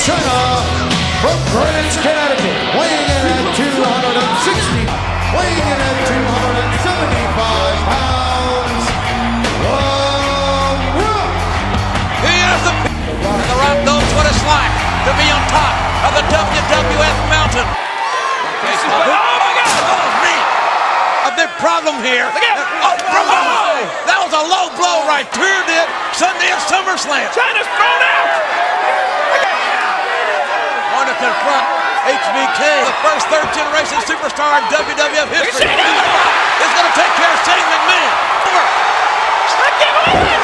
China, from Greenwich, Connecticut, weighing in at 260, weighing in at 275 pounds, He is the Rock knows what it's like to be on top of the WWF mountain. Oh my God! Oh man! A big problem here. That was a low blow right here, did Sunday at SummerSlam. China's thrown out! Want to confront HBK, the first third-generation superstar in WWF history. It's going to take care of Shane McMahon. I can't believe it!